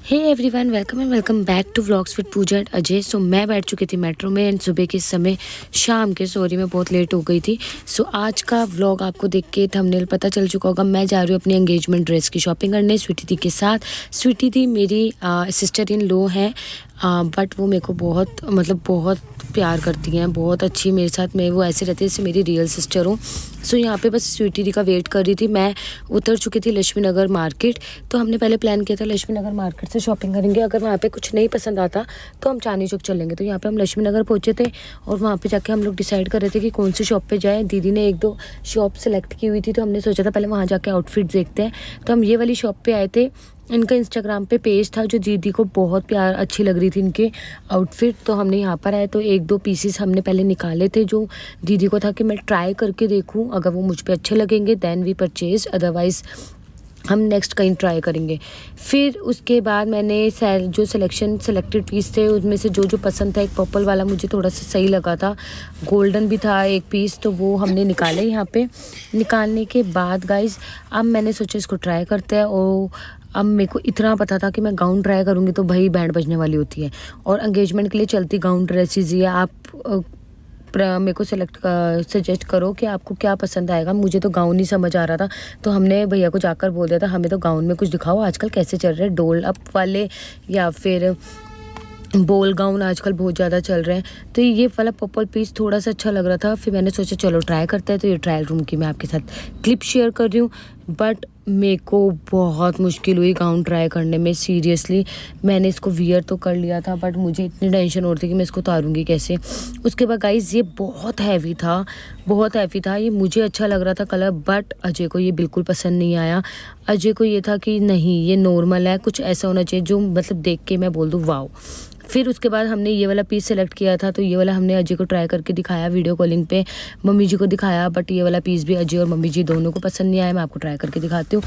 Hey everyone, welcome and welcome back to vlogs with Pooja and Ajay. So मैं बैठ चुकी थी मेट्रो में एंड सुबह के समय मैं बहुत लेट हो गई थी। सो आज का व्लॉग आपको देख के थंबनेल पता चल चुका होगा। मैं जा रही हूँ अपनी एंगेजमेंट ड्रेस की शॉपिंग करने स्वीटी दी के साथ। स्वीटी दी मेरी सिस्टर इन लॉ है, बट वो मेरे को बहुत प्यार करती हैं, बहुत अच्छी मेरे साथ में। वो ऐसे रहती है जैसे मेरी रियल सिस्टर हो। सो यहाँ पे बस स्वीटी दी का वेट कर रही थी। मैं उतर चुकी थी लक्ष्मी नगर मार्केट। तो हमने पहले प्लान किया था लक्ष्मी नगर मार्केट से शॉपिंग करेंगे, अगर वहाँ पे कुछ नहीं पसंद आता तो हम चांदनी चौक चलेंगे। तो यहाँ पे हम लक्ष्मी नगर पहुँचे थे और वहाँ पे जाके हम लोग डिसाइड कर रहे थे कि कौन सी शॉप पे जाएँ। दीदी ने एक दो शॉप सेलेक्ट की हुई थी, तो हमने सोचा था पहले वहाँ जाके आउटफिट देखते हैं। तो हम ये वाली शॉप पे आए थे। इनका इंस्टाग्राम पे पेज था जो दीदी को बहुत प्यार अच्छी लग रही थी इनके आउटफिट। तो हमने यहाँ पर आए तो एक दो पीसेस हमने पहले निकाले थे जो दीदी को था कि मैं ट्राई करके देखूँ, अगर वो मुझ पे अच्छे लगेंगे देन वी परचेज, अदरवाइज़ हम नेक्स्ट कहीं ट्राई करेंगे। फिर उसके बाद मैंने जो सेलेक्टेड पीस थे उसमें से जो पसंद था, एक पर्पल वाला मुझे थोड़ा सा सही लगा था, गोल्डन भी था एक पीस, तो वो हमने निकाले। यहाँ पे निकालने के बाद गाइस अब मैंने सोचा इसको ट्राई करते हैं। और अब मेरे को इतना पता था कि मैं गाउन ट्राई करूँगी तो भाई बैंड बजने वाली होती है, और एंगेजमेंट के लिए चलती गाउन ड्रेसेस ही है। आप मेरे को सजेस्ट करो कि आपको क्या पसंद आएगा। मुझे तो गाउन ही समझ आ रहा था, तो हमने भैया को जाकर बोल दिया था हमें तो गाउन में कुछ दिखाओ। आजकल कैसे चल रहे हैं, डोल अप वाले या फिर बॉल गाउन आजकल बहुत ज़्यादा चल रहे हैं। तो ये वाला पर्पल पीस थोड़ा सा अच्छा लग रहा था। फिर मैंने सोचा चलो ट्राई करते हैं। तो ये ट्रायल रूम की मैं आपके साथ क्लिप शेयर कर रही हूँ, बट मेरे को बहुत मुश्किल हुई गाउन ट्राई करने में। सीरियसली मैंने इसको वियर तो कर लिया था, बट मुझे इतनी टेंशन हो रही थी कि मैं इसको उतारूँगी कैसे। उसके बाद गाइस ये बहुत हैवी था। ये मुझे अच्छा लग रहा था कलर, बट अजय को ये बिल्कुल पसंद नहीं आया। अजय को ये था कि नहीं ये नॉर्मल है, कुछ ऐसा होना चाहिए जो देख के मैं बोल दूँ वाओ। फिर उसके बाद हमने ये वाला पीस सेलेक्ट किया था, तो ये वाला हमने अजय को ट्राई करके दिखाया, वीडियो कॉलिंग पे मम्मी जी को दिखाया, बट ये वाला पीस भी अजय और मम्मी जी दोनों को पसंद नहीं आया। मैं आपको ट्राई करके दिखाती हूँ।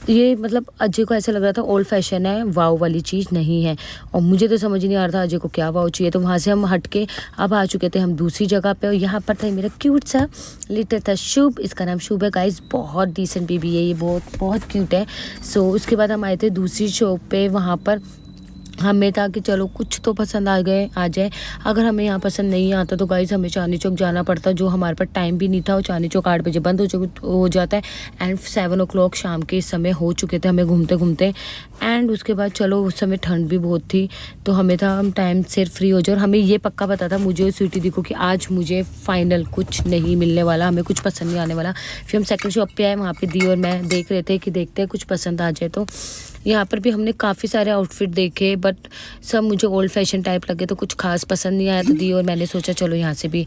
ये अजय को ऐसा लग रहा था ओल्ड फैशन है, वाव वाली चीज़ नहीं है, और मुझे तो समझ नहीं आ रहा था अजय को क्या वाव चाहिए। तो वहाँ से हम हट के अब आ चुके थे हम दूसरी जगह पे, और यहाँ पर था मेरा क्यूट सा लिटर था शुभ। इसका नाम शुभ है गाइस, बहुत डिसेंट बेबी है ये, बहुत क्यूट है। सो उसके बाद हम आए थे दूसरी शॉप पे। वहाँ पर हमें था कि चलो कुछ तो पसंद आ जाए। अगर हमें यहाँ पसंद नहीं आता तो गाइस हमें चांदनी चौक जाना पड़ता, जो हमारे पास टाइम भी नहीं था। और चांदनी चौक 8 बजे बंद हो जाता है एंड 7 o'clock शाम के समय हो चुके थे हमें घूमते घूमते। एंड उसके बाद चलो उस समय ठंड भी बहुत थी, तो हमें था हम टाइम से फ्री हो जाए। और हमें ये पक्का पता था मुझे और स्वीटी दी को कि आज मुझे फाइनल कुछ नहीं मिलने वाला, हमें कुछ पसंद नहीं आने वाला। फिर हम सेकंड शॉप पे आए, वहाँ पे दी और मैं देख रहे थे कि देखते हैं कुछ पसंद आ जाए। तो यहाँ पर भी हमने काफ़ी सारे आउटफिट देखे, बट सब मुझे ओल्ड फैशन टाइप लगे, तो कुछ खास पसंद नहीं आया। तो दी और मैंने सोचा चलो यहाँ से भी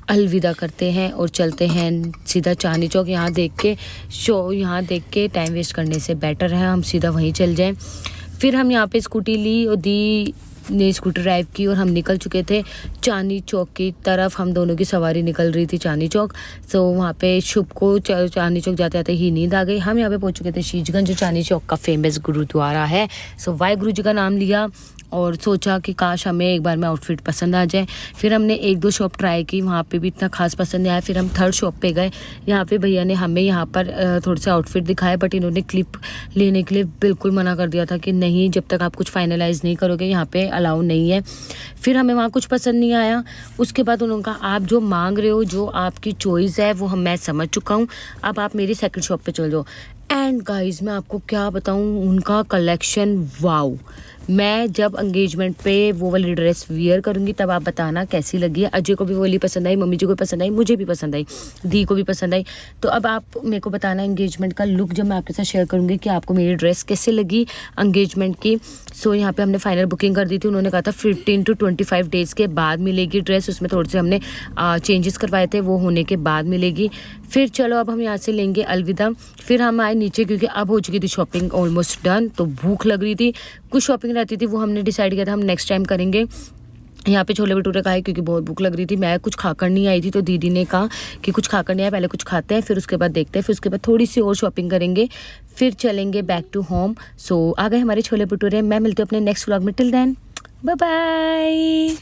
अलविदा करते हैं और चलते हैं सीधा चांदनी चौक। यहाँ देख के टाइम वेस्ट करने से बेटर है हम सीधा वहीं चल जाएं। फिर हम यहाँ पे स्कूटी ली और दी ने स्कूटर ड्राइव की और हम निकल चुके थे चांदनी चौक की तरफ। हम दोनों की सवारी निकल रही थी चांदनी चौक। सो वहाँ पे शुभ को चांदनी चौक जाते जाते ही नींद आ गई। हम यहाँ पे पहुँच चुके थे शीशगंज, जो चांदनी चौक का फेमस गुरुद्वारा है। सो वाहिगुरु जी का नाम लिया और सोचा कि काश हमें एक बार में आउटफिट पसंद आ जाए। फिर हमने एक दो शॉप ट्राई की, वहाँ पे भी इतना खास पसंद नहीं आया। फिर हम थर्ड शॉप पे गए। यहाँ पे भैया ने हमें यहाँ पर थोड़े से आउटफिट दिखाए, बट इन्होंने क्लिप लेने के लिए बिल्कुल मना कर दिया था कि नहीं, जब तक आप कुछ फाइनलाइज नहीं करोगे यहाँ पे अलाउ नहीं है। फिर हमें वहाँ कुछ पसंद नहीं आया। उसके बाद उन्होंने कहा आप जो मांग रहे हो, जो आपकी चॉइस है वो मैं समझ चुका हूँ, अब आप मेरी सेकंड शॉप पे चल जाओ। एंड गाइज मैं आपको क्या बताऊँ, उनका कलेक्शन वाओ। मैं जब एंगेजमेंट पे वो वाली ड्रेस वियर करूँगी तब आप बताना कैसी लगी है। अजय को भी वो वाली पसंद आई, मम्मी जी को पसंद आई, मुझे भी पसंद आई, दी को भी पसंद आई। तो अब आप मेरे को बताना एंगेजमेंट का लुक जब मैं आपके साथ शेयर करूँगी कि आपको मेरी ड्रेस कैसे लगी एंगेजमेंट की। सो यहाँ पे हमने फाइनल बुकिंग कर दी थी। उन्होंने कहा था 15 to 25 डेज़ के बाद मिलेगी ड्रेस। उसमें थोड़े से हमने चेंजेस करवाए थे, वो होने के बाद मिलेगी। फिर चलो अब हम यहाँ से लेंगे अलविदा। फिर हम आए नीचे क्योंकि अब हो चुकी थी शॉपिंग ऑलमोस्ट डन, तो भूख लग रही थी। कुछ शॉपिंग रहती थी वो हमने डिसाइड किया था हम नेक्स्ट टाइम करेंगे। यहाँ पे छोले भटूरे खाए क्योंकि बहुत भूख लग रही थी। मैं कुछ खाकर नहीं आई थी, तो दीदी ने कहा कि कुछ खाकर नहीं आया, पहले कुछ खाते हैं फिर उसके बाद देखते हैं। फिर उसके बाद थोड़ी सी और शॉपिंग करेंगे, फिर चलेंगे बैक टू होम। सो आ गए हमारे छोले भटूरे। मैं मिलती हूँ अपने नेक्स्ट व्लॉग में। Till then bye bye.